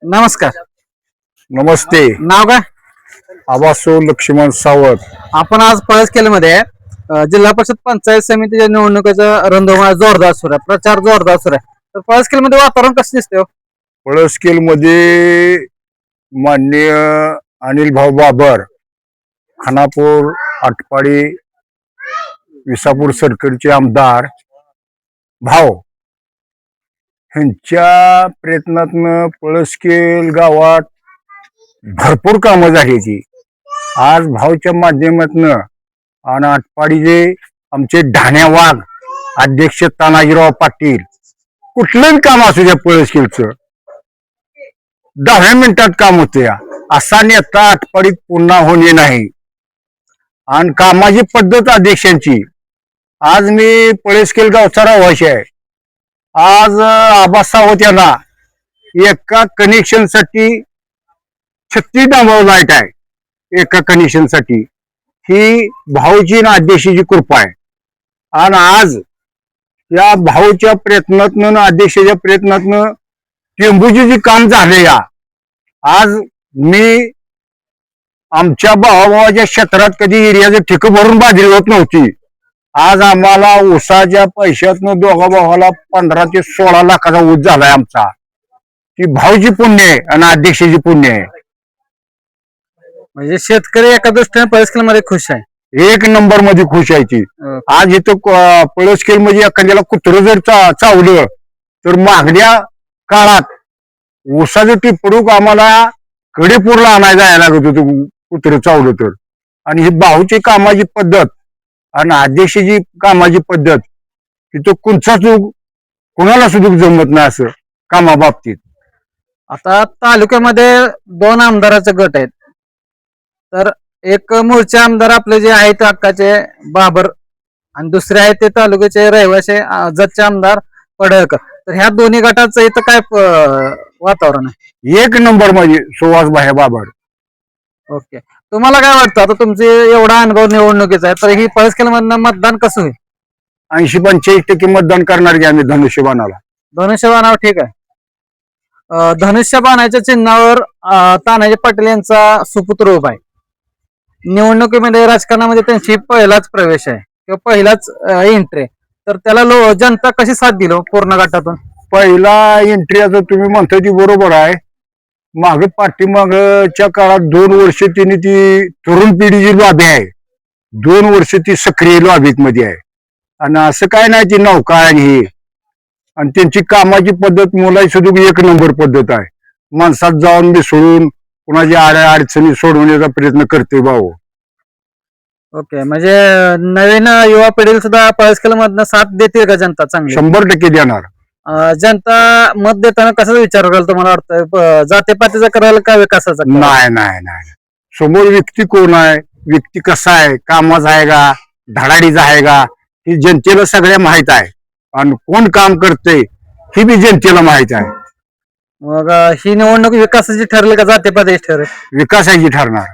नमस्कार. नमस्ते. नाव काय? आबासो लक्ष्मण सावंत. आपण आज पळसखेलमध्ये जिल्हा परिषद पंचायत समितीच्या निवडणुकीचा रणधुमाळी जोरदार सुरू आहे, प्रचार जोरदार सुरू आहे. तर पळसखेलमध्ये वातावरण कसं दिसतंय हो? पळसखेल मध्ये माननीय अनिल भाऊ बाबर, खानापूर, आटपाडी, विसापूर सर्कलचे आमदार भाऊ ह्यांच्या प्रयत्नातनं पळसखेल गावात भरपूर कामं झाली. आज भाऊच्या माध्यमातनं आणि आटपाडीचे आमचे ढाण्या वाघ अध्यक्ष तानाजीराव पाटील कुठलंही काम असू द्या पळसखेलचं 10 मिनिटात काम होते. असा नेता आटपाडीत पुन्हा होणे नाही. आणि कामाची पद्धत अध्यक्षांची, आज मी पळसखेल गावचा रहिवासी आहे. आज आबा सावंत यांना एका कनेक्शन साठी 36 डांबव लाईट आहे. एका कनेक्शन साठी ही भाऊची आणि अध्यक्षाची कृपा आहे. आणि आज या भाऊच्या प्रयत्नातनं अध्यक्षाच्या प्रयत्नातनं टेंबूचे जे काम झाले या, आज मी आमच्या भावाभावाच्या क्षेत्रात कधी एरियाचं ठिकं भरून बाजरी होत नव्हती. आज आम्हाला ऊसाच्या पैशातनं दोघा भावाला 15 ते 16 लाखाचा ऊस झालाय आमचा. ती भाऊची पुण्य आहे आणि अध्यक्षाची पुण्य आहे. म्हणजे शेतकरी एका दृष्टीने पळसखेलमध्ये खुश आहे. एक नंबर मध्ये खुश आहे ती. आज इथं पळसखेल म्हणजे एखाद्याला कुत्रं जर चावलं तर मागण्या काळात ऊसाचं टिपडूक आम्हाला कडेपूरला आणायला जायला लागत होतं कुत्रं चावलं तर. आणि ही भाऊची कामाची पद्धत आणि अध्यक्षाची कामाची पद्धत तिथं कुणाला सुद्धा जमत नाही असं कामाबाबतीत. आता तालुक्यामध्ये 2 आमदाराचे गट आहेत. तर एक मूळचे आमदार आपले जे आहेत हक्काचे बाबर, आणि दुसरे आहेत ते तालुक्याचे रहिवासी जतचे आमदार पडळकर. तर ह्या दोन्ही गटाचं इथं काय वातावरण आहे? एक नंबर मध्ये सुहास भाई बाबर. ओके, तुम्हाला काय वाटतं आता तुमचे एवढा अनुभव निवडणुकीचा आहे, तर ही पळसखेलमधनं मतदान कसं होईल? 80-85% मतदान करणार की आम्ही धनुष्यबाणाला. धनुष्यबाणावर ठीक आहे. धनुष्यबाणाच्या चिन्हावर तानाजी पाटील यांचा सुपुत्र उभा आहे. निवडणुकीमध्ये राजकारणामध्ये त्यांची पहिलाच प्रवेश आहे किंवा पहिलाच एंट्री. तर त्याला जनता कशी साथ दिली पूर्ण गटातून? पहिला एंट्री आता तुम्ही म्हणताय ती बरोबर आहे. मागे पाठीमागच्या काळात 2 वर्ष तिने ती तरुण पिढीची लॉबी आहे. 2 वर्ष ती सक्रिय लॉबीत मध्ये आहे. आणि असं काय नाही ती नौका आहे ही. आणि त्यांची कामाची पद्धत मुलाची सुद्धा एक नंबर पद्धत आहे. माणसात जाऊन मिसळून कुणाच्या अडचणी सोडवण्याचा प्रयत्न करते भाऊ. ओके, म्हणजे नवीन युवा पिढीला सुद्धा पळसखेलमधनं साथ देते का जनता चांगली? 100% देणार. जनता मत देताना कसा विचार कराल तुम्हाला वाटतं? जातीपातीचा करायला का विकासाचा? नाही नाही नाही, समोर व्यक्ती कोण आहे, व्यक्ती कसा आहे, कामाचा आहे का, धडाडीचा आहे का, ही जनतेला सगळ्या माहित आहे. आणि कोण काम करते ही बी जनतेला माहित आहे. मग ही निवडणूक विकासाची ठरली का जातीपातीची ठरेल? विकासाची ठरणार.